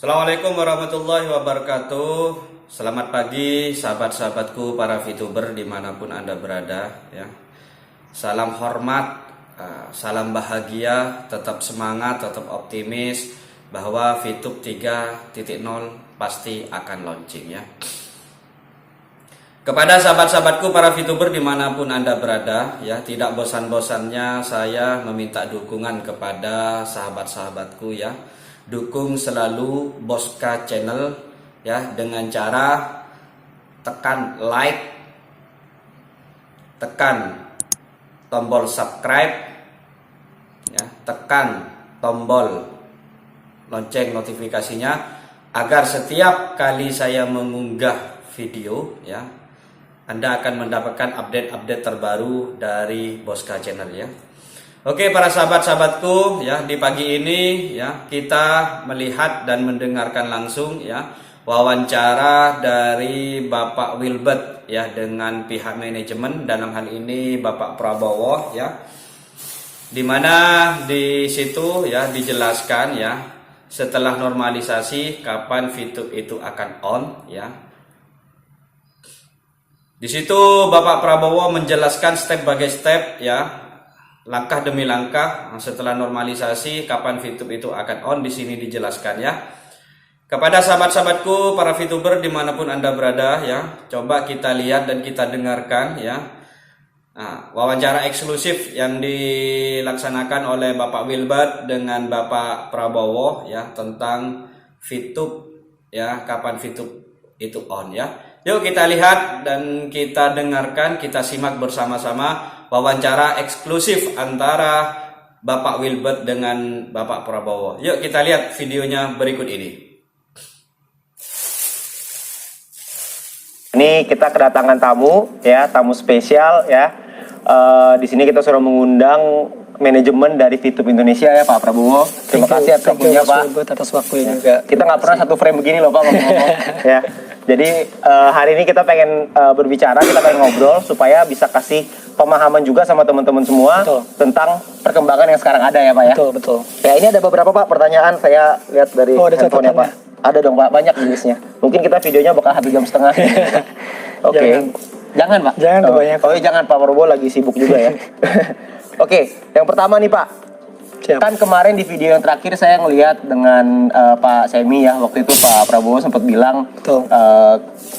Assalamualaikum warahmatullahi wabarakatuh. Selamat pagi sahabat-sahabatku para VTuber dimanapun Anda berada ya. Salam hormat, salam bahagia, tetap semangat, tetap optimis bahwa VTube 3.0 pasti akan launching ya. Kepada sahabat-sahabatku para VTuber dimanapun Anda berada ya, tidak bosan-bosannya saya meminta dukungan kepada sahabat-sahabatku ya. Dukung selalu Boska Channel ya dengan cara tekan like, tekan tombol subscribe ya, tekan tombol lonceng notifikasinya agar setiap kali saya mengunggah video ya, Anda akan mendapatkan update-update terbaru dari Boska Channel ya. Oke para sahabat-sahabatku ya, di pagi ini ya kita melihat dan mendengarkan langsung ya wawancara dari Bapak Wilbert ya dengan pihak manajemen, dalam hal ini Bapak Prabowo ya, dimana di situ ya dijelaskan ya setelah normalisasi kapan VTube itu akan on ya. Di situ Bapak Prabowo menjelaskan step by step ya, langkah demi langkah setelah normalisasi kapan VTube itu akan on, di sini dijelaskan ya. Kepada sahabat-sahabatku para VTuber dimanapun Anda berada ya, coba kita lihat dan kita dengarkan ya. Nah, wawancara eksklusif yang dilaksanakan oleh Bapak Wilbert dengan Bapak Prabowo ya tentang VTube ya, kapan VTube itu on ya. Yuk kita lihat dan kita dengarkan, kita simak bersama-sama wawancara eksklusif antara Bapak Wilbert dengan Bapak Prabowo. Yuk kita lihat videonya berikut ini. Ini kita kedatangan tamu ya, tamu spesial ya. Di sini kita sudah mengundang manajemen dari VTube Indonesia ya, Pak Prabowo. Terima kasih atas waktunya Pak. Atas waktunya juga. Kita nggak pernah satu frame begini loh Pak ngomong-ngomong ya. Jadi hari ini kita pengen berbicara, kita pengen ngobrol supaya bisa kasih pemahaman juga sama teman-teman semua. Betul. Tentang perkembangan yang sekarang ada ya Pak ya. Betul. Ya ini ada beberapa Pak pertanyaan saya lihat dari handphone ya Pak. Ada dong Pak, banyak jenisnya. Mungkin kita videonya bakal 1,5 jam. Oke. Jangan Pak. Jangan kebanyakan. Oh iya jangan, Pak Prabowo lagi sibuk juga ya. Oke, yang pertama nih Pak. Siap. Kan kemarin di video yang terakhir saya ngelihat dengan Pak Semi ya, waktu itu Pak Prabowo sempat bilang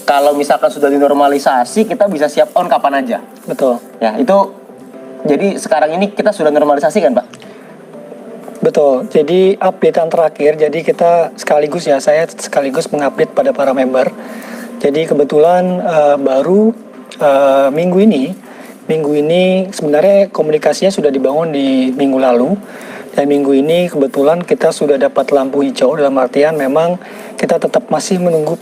kalau misalkan sudah dinormalisasi kita bisa siap on kapan aja. Betul. Ya itu, jadi sekarang ini kita sudah normalisasi kan Pak? Betul. Jadi updatean terakhir, jadi kita sekaligus ya, saya sekaligus mengupdate pada para member. Jadi kebetulan baru minggu ini sebenarnya komunikasinya sudah dibangun di minggu lalu. Dan minggu ini kebetulan kita sudah dapat lampu hijau, dalam artian memang kita tetap masih menunggu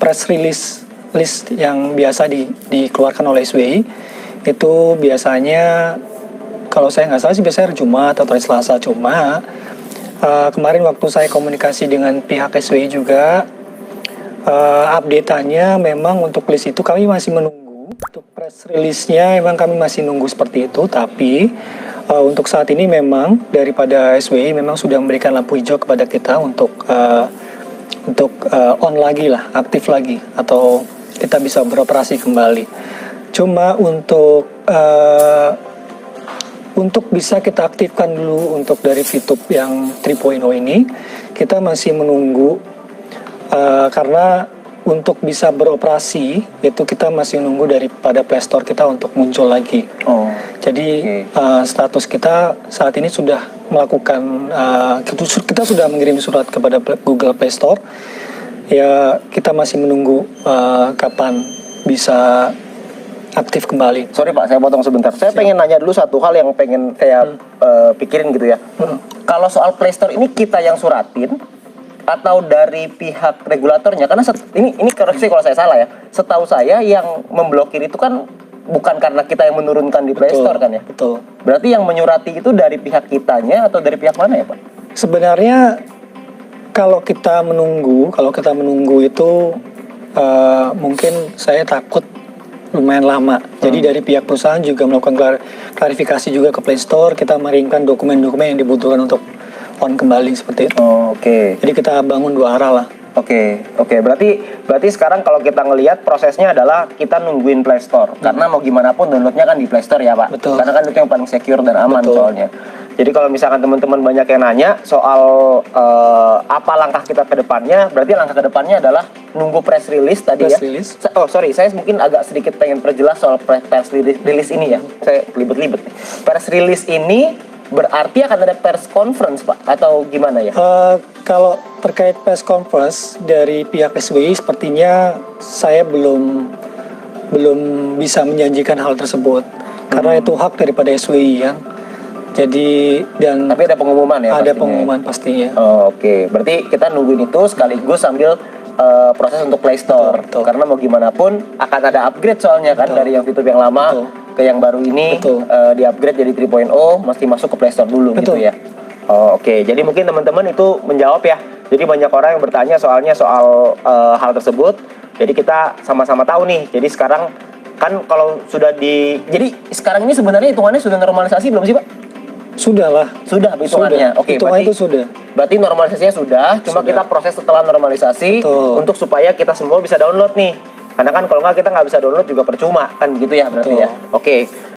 press release list yang biasa dikeluarkan oleh SWI. Itu biasanya kalau saya nggak salah sih biasanya hari Jumat atau hari Selasa. Cuma kemarin waktu saya komunikasi dengan pihak SWI juga, update-annya memang untuk list itu kami masih menunggu. Untuk press release-nya memang kami masih nunggu seperti itu, tapi untuk saat ini memang daripada SWI memang sudah memberikan lampu hijau kepada kita untuk on lagi lah, aktif lagi, atau kita bisa beroperasi kembali. Cuma untuk bisa kita aktifkan dulu untuk dari VTube yang 3.0 ini, kita masih menunggu karena untuk bisa beroperasi itu kita masih nunggu daripada Play Store kita untuk muncul lagi. Jadi status kita saat ini sudah melakukan kita sudah mengirim surat kepada Google Play Store. Ya kita masih menunggu kapan bisa aktif kembali. Sorry Pak, saya potong sebentar. Saya pengen nanya dulu satu hal yang pengen saya pikirin gitu ya. Kalau soal Play Store ini kita yang suratin atau dari pihak regulatornya? Karena ini koreksi kalau saya salah ya. Setahu saya yang memblokir itu kan bukan karena kita yang menurunkan di Play Store kan ya? Betul. Berarti yang menyurati itu dari pihak kitanya atau dari pihak mana ya Pak? Sebenarnya kalau kita menunggu itu mungkin saya takut lumayan lama. Jadi dari pihak perusahaan juga melakukan klarifikasi juga ke Play Store. Kita mengirimkan dokumen-dokumen yang dibutuhkan untuk on kembali seperti itu. Oh, oke. Jadi kita bangun dua arah lah. Oke. Berarti sekarang kalau kita ngelihat prosesnya adalah kita nungguin Play Store. Karena mau gimana pun downloadnya kan di Play Store ya, Pak. Betul. Karena kan itu yang paling secure dan aman Betul. soalnya. Jadi kalau misalkan teman-teman banyak yang nanya soal apa langkah kita ke depannya, berarti langkah ke depannya adalah nunggu press release tadi Press ya. release. Oh, sorry, saya mungkin agak sedikit pengen perjelas soal press release ini ya. Saya libet-libet nih. Press release ini berarti akan ada press conference, Pak, atau gimana ya? Kalau terkait press conference dari pihak SWI, sepertinya saya belum bisa menjanjikan hal tersebut karena itu hak daripada SWI ya. Jadi dan Tapi ada pengumuman ya? ada pastinya. pengumuman pastinya. Oh, oke. Berarti kita nungguin itu sekaligus sambil proses untuk Play Store. Betul. Karena mau gimana pun akan ada upgrade soalnya kan Betul. dari yang fitur yang lama Betul. ke yang baru ini Betul. di upgrade jadi 3.0 mesti masuk ke Play Store dulu Betul. gitu ya. Oh, oke. Jadi mungkin teman-teman itu menjawab ya. Jadi banyak orang yang bertanya soal hal tersebut. Jadi kita sama-sama tahu nih. Jadi sekarang kan kalau sudah jadi sekarang ini sebenarnya hitungannya sudah normalisasi belum sih, Pak? Sudah lah. Sudah hitungannya. Oke, Hitungan berarti itu sudah. Berarti normalisasinya sudah, cuma Sudah. kita proses setelah normalisasi Betul. untuk supaya kita semua bisa download nih. Karena kan kalau nggak kita nggak bisa download juga percuma kan gitu ya berarti Betul. ya. Oke.